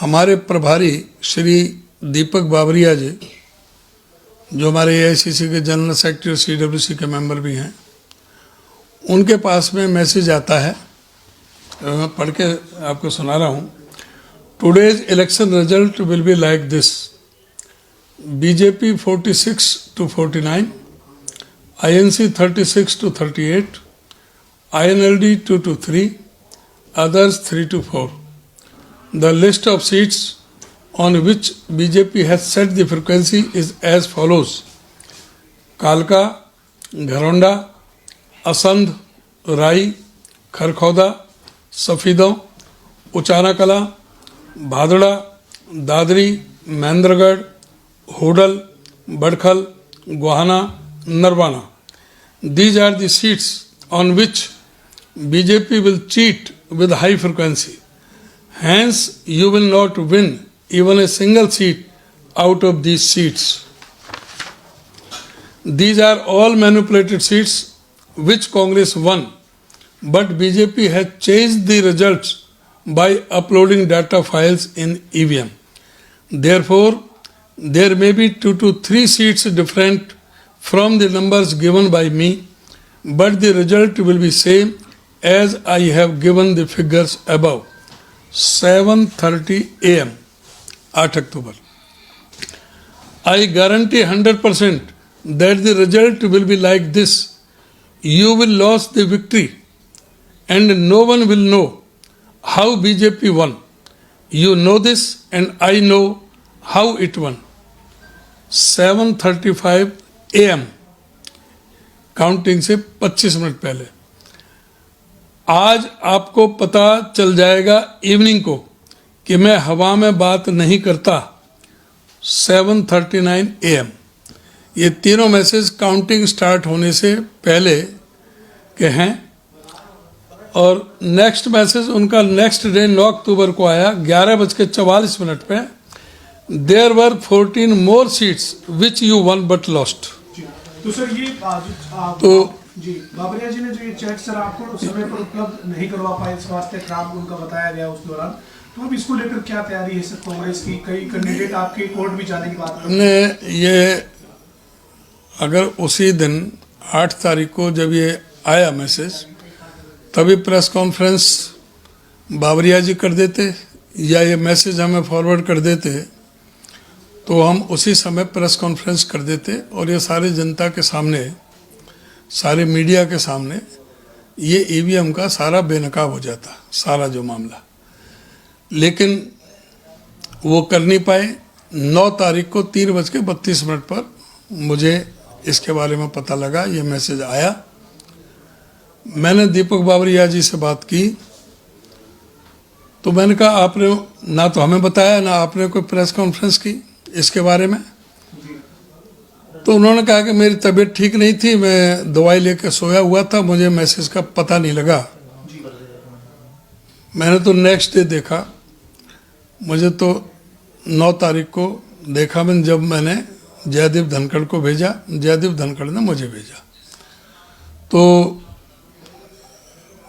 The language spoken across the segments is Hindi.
हमारे प्रभारी श्री दीपक बाबरिया जी, जो हमारे एआईसीसी के जनरल सेक्रेटरी और सीडब्ल्यूसी के मेंबर भी हैं, उनके पास में मैसेज आता है, मैं पढ़ के आपको सुना रहा हूँ। Today's election result will be like this: BJP 46-49, INC 36-38, INLD 2-3, others 3-4. The list of seats on which BJP has set the frequency is as follows: कालका, घरौंडा, असंध, राई, Kharkhoda, Safidon, Uchana Kalan, Bhadra, Dadri, Mahendragarh, Hodal, Badkhal, Gohana, Narwana. These are the seats on which BJP will cheat with high frequency. Hence, you will not win even a single seat out of these seats. These are all manipulated seats which Congress won, but BJP has changed the results by uploading data files in EVM. Therefore, there may be 2 to 3 seats different from the numbers given by me, but the result will be same as I have given the figures above. 7:30 AM, 8 October. I guarantee 100% that the result will be like this: you will lose the victory and no one will know how BJP won. You know this and I know how it won. 7:35 AM, counting से 25 मिनट पहले. आज आपको पता चल जाएगा इवनिंग को कि मैं हवा में बात नहीं करता. 7:39 AM. ये तीनों मैसेज काउंटिंग स्टार्ट होने से पहले के हैं. और नेक्स्ट मैसेज उनका नेक्स्ट डे 9 अक्टूबर को आया 11:44 पे. There were 14 more seats which you won but lost. तो सर ये तो जी बाबरिया जी ने जो ये चेक सर आपको समय पर उपलब्ध नहीं करवा पाए, इस वास्ते खराब उनका बताया गया उस दौरान, तो अब इसको लेकर क्या तैयारी है सर कांग्रेस की? कई कैंडिडेट आपके कोर्ट भी जाने की बात कर ने ये अगर उसी दिन 8 तारीख को जब ये आया मैसेज, तभी प्रेस कॉन्फ्रेंस बाबरिया जी कर देते या ये मैसेज हमें फॉरवर्ड कर देते, तो हम उसी समय प्रेस कॉन्फ्रेंस कर देते और ये सारी जनता के सामने, सारे मीडिया के सामने ये ईवीएम का सारा बेनकाब हो जाता, सारा जो मामला. लेकिन वो कर नहीं पाए. 9 तारीख को 3:32 पर मुझे इसके बारे में पता लगा, ये मैसेज आया. मैंने दीपक बाबरिया जी से बात की तो मैंने कहा आपने ना तो हमें बताया ना आपने कोई प्रेस कॉन्फ्रेंस की इसके बारे में. तो उन्होंने कहा कि मेरी तबीयत ठीक नहीं थी, मैं दवाई लेकर सोया हुआ था, मुझे मैसेज का पता नहीं लगा. मैंने तो नेक्स्ट डे देखा, मुझे तो 9 तारीख को देखा मैंने, जब मैंने जयदीप धनखड़ को भेजा, जयदीप धनखड़ ने मुझे भेजा. तो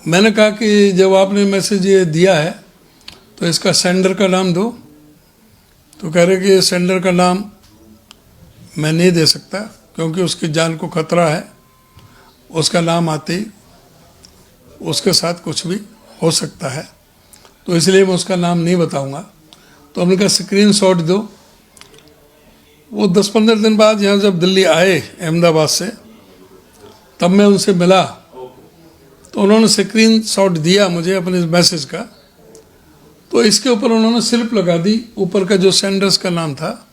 मैंने कहा कि जब आपने मैसेज ये दिया है तो इसका सेंडर का नाम दो. तो कह रहे कि सेंडर का नाम मैं नहीं दे सकता क्योंकि उसकी जान को खतरा है, उसका नाम आते ही उसके साथ कुछ भी हो सकता है, तो इसलिए मैं उसका नाम नहीं बताऊंगा. तो हमने कहा स्क्रीन शॉट दो. वो 10-15 दिन बाद यहाँ जब दिल्ली आए अहमदाबाद से, तब मैं उनसे मिला तो उन्होंने स्क्रीन शॉट दिया मुझे अपने मैसेज का. तो इसके ऊपर उन्होंने स्लिप लगा दी, ऊपर का जो सेंडर्स का नाम था,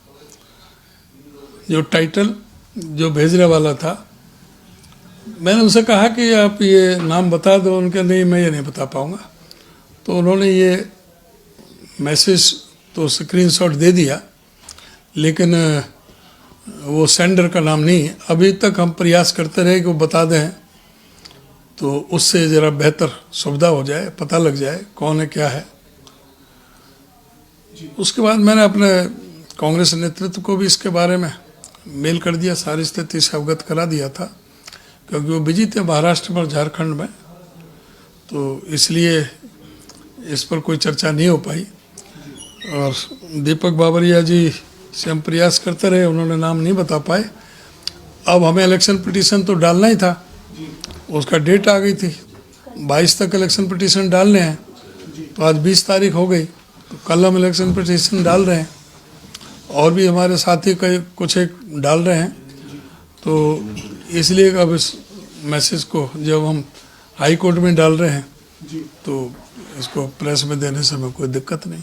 जो टाइटल जो भेजने वाला था. मैंने उनसे कहा कि आप ये नाम बता दो. उनके नहीं, मैं ये नहीं बता पाऊँगा. तो उन्होंने ये मैसेज तो स्क्रीनशॉट दे दिया, लेकिन वो सेंडर का नाम नहीं. अभी तक हम प्रयास करते रहे कि वो बता दें, तो उससे ज़रा बेहतर सुविधा हो जाए, पता लग जाए कौन है क्या है. उसके बाद मैंने अपने कांग्रेस नेतृत्व को भी इसके बारे में मेल कर दिया, सारी स्थिति से अवगत करा दिया था, क्योंकि वो बिजी थे महाराष्ट्र और झारखंड में, तो इसलिए इस पर कोई चर्चा नहीं हो पाई. और दीपक बाबरिया जी से हम प्रयास करते रहे, उन्होंने नाम नहीं बता पाए। अब हमें इलेक्शन पिटीशन तो डालना ही था, उसका डेट आ गई थी, 22 तक इलेक्शन पिटीशन डालने हैं। तो आज 20 तारीख हो गई, तो कल हम इलेक्शन पिटीशन डाल रहे हैं, और भी हमारे साथी कई कुछ एक डाल रहे हैं। तो इसलिए अब इस मैसेज को जब हम हाई कोर्ट में डाल रहे हैं, तो इसको प्रेस में देने से हमें कोई दिक्कत नहीं।